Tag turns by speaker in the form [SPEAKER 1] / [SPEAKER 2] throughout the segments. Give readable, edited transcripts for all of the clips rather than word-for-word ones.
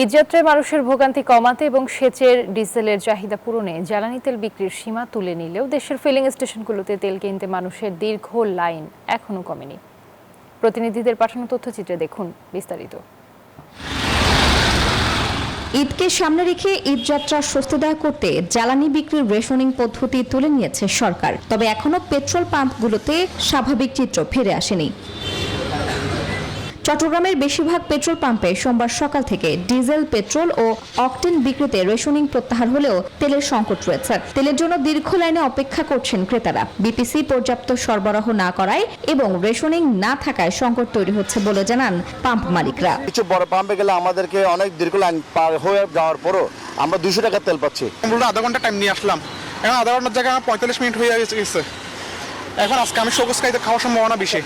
[SPEAKER 1] ঈদযাত্রায় মানুষের ভোগান্তি কমাতে এবং সেচের ডিজেলের চাহিদা পূরণে জ্বালানি তেল বিক্রির সীমা তুলে নিলেও দেশের ফিলিং স্টেশনগুলোতে তেল কিনতে মানুষের দীর্ঘ লাইন এখনো কমেনি। প্রতিনিধিদের পাঠানো তথ্যচিত্রে দেখুন বিস্তারিত।
[SPEAKER 2] ঈদকে সামনে রেখে ঈদযাত্রা স্বস্তিদায়ক করতে জ্বালানি বিক্রির রেশনিং পদ্ধতি তুলে নিয়েছে সরকার। তবে এখনো পেট্রোল পাম্পগুলোতে স্বাভাবিক চিত্র ফিরে আসেনি। চট্টগ্রামের বেশিরভাগ পেট্রোল পাম্পে সোমবার সকাল থেকে ডিজেল, পেট্রোল ও অকটেন বিক্রিতে রেশনিং প্রত্যাহার হলেও তেলের সংকট রয়েছে। তেলের জন্য দীর্ঘ লাইনে অপেক্ষা করছেন ক্রেতারা। বিপিসি পর্যাপ্ত সরবরাহ না করায় এবং রেশনিং না থাকায় সংকট তৈরি হচ্ছে বলে জানান পাম্প মালিকরা।
[SPEAKER 3] কিছু বড় পাম্পে গেলে আমাদেরকে অনেক দীর্ঘ লাইন পার হয়ে যাওয়ার পরও আমরা 200 টাকা তেল পাচ্ছি।
[SPEAKER 4] আমরা আধা ঘন্টা টাইম নিয়ে আসলাম, এখন আধা ঘন্টার জায়গায় 45 মিনিট হয়ে গেছে। এখন আজকে আমি সবুজ খাইতে খাওয়ার সম্ভাবনা বেশি।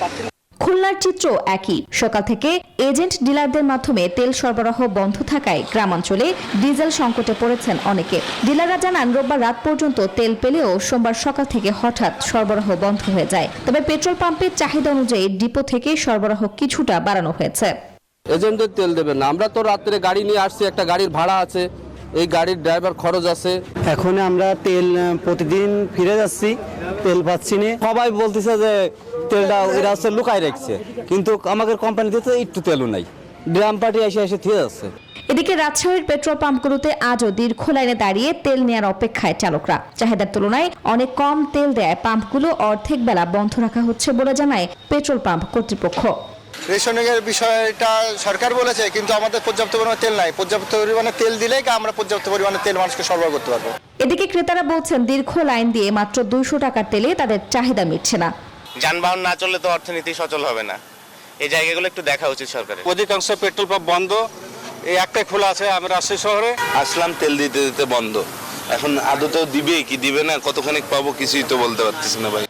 [SPEAKER 2] খুলনার চিত্র একই। সকাল থেকে এজেন্ট ডিলারদের মাধ্যমে তেল সরবরাহ বন্ধ থাকায় গ্রামাঞ্চলে ডিজেল সংকটে পড়েছেন অনেকে। ডিলাররা জানান রোববার রাত পর্যন্ত তেল পেলেও সোমবার সকাল থেকে হঠাৎ সরবরাহ বন্ধ হয়ে যায়। তবে পেট্রোল পাম্পের চাহিদা অনুযায়ী ডিপো থেকে সরবরাহ কিছুটা বাড়ানো হয়েছে।
[SPEAKER 5] এজেন্টের তেল দেবেন না, আমরা তো রাত্রে গাড়ি নিয়ে আসছি, একটা গাড়ির ভাড়া আছে, এই গাড়ির ড্রাইভার খরচ আছে।
[SPEAKER 6] এখন আমরা তেল প্রতিদিন ফিরে যাচ্ছি, তেল পাচ্ছি না। সবাই বলতেছে যে তেলটা এরা হচ্ছে লুকায় রাখছে, কিন্তু আমাদের কোম্পানিতে তো একটু তেলও নাই, ড্রাম পার্টি এসে থিয়ে যাচ্ছে।
[SPEAKER 2] এদিকে রাজশাহীর পেট্রোল পাম্পগুলোতে আজও দীর্ঘ লাইনে দাঁড়িয়ে তেল নেওয়ার অপেক্ষায় চালকরা। চাহিদার তুলনায় অনেক কম তেল দেয় পাম্পগুলো অর্ধেক বেলা বন্ধ রাখা হচ্ছে বলে জানায় পেট্রোল পাম্প কর্তৃপক্ষ।
[SPEAKER 3] রেশনিংয়ের বিষয়টা সরকার বলেছে, কিন্তু আমাদের পর্যাপ্ত পরিমাণে তেল নাই। পর্যাপ্ত পরিমাণে তেল দিলেই আমরা পর্যাপ্ত পরিমাণে তেল মানুষকে সরবরাহ করতে পারবো।
[SPEAKER 2] এদিকে ক্রেতারা বলছেন দীর্ঘ লাইন দিয়ে মাত্র 200 টাকার তেলে তাদের চাহিদা মিটছে না।
[SPEAKER 7] যানবাহন না চললে তো অর্থনীতি সচল হবে না, এই জায়গাগুলো একটু দেখা উচিত সরকারের।
[SPEAKER 4] অধিকাংশ পেট্রোল পাম্প বন্ধ, এই একটাই খোলা আছে। আমি রাজশাহী শহরে
[SPEAKER 8] আসলাম, তেল দিতে দিতে বন্ধ। এখন আদতেও দিবে কি দিবে না, কতখানি পাবো কিছুই তো বলতে পারতেছি না ভাই।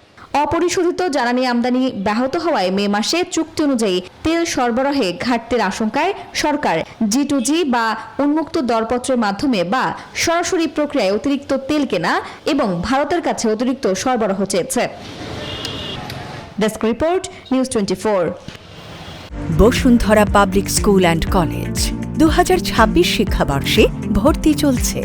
[SPEAKER 2] অপরিশোধিত জ্বালানি আমদানি ব্যাহত হওয়ায় মে মাসে চুক্তি অনুযায়ী তেল সরবরাহে ঘাটতির আশঙ্কায় সরকার G2G বা উন্মুক্ত দরপত্রের মাধ্যমে বা সরাসরি প্রক্রিয়ায় অতিরিক্ত তেল কেনা এবং ভারতের কাছে অতিরিক্ত সরবরাহ চেয়েছে। Desk report, news 24।
[SPEAKER 9] Bashundhara public school and college 2026 শিক্ষাবর্ষে ভর্তি চলছে।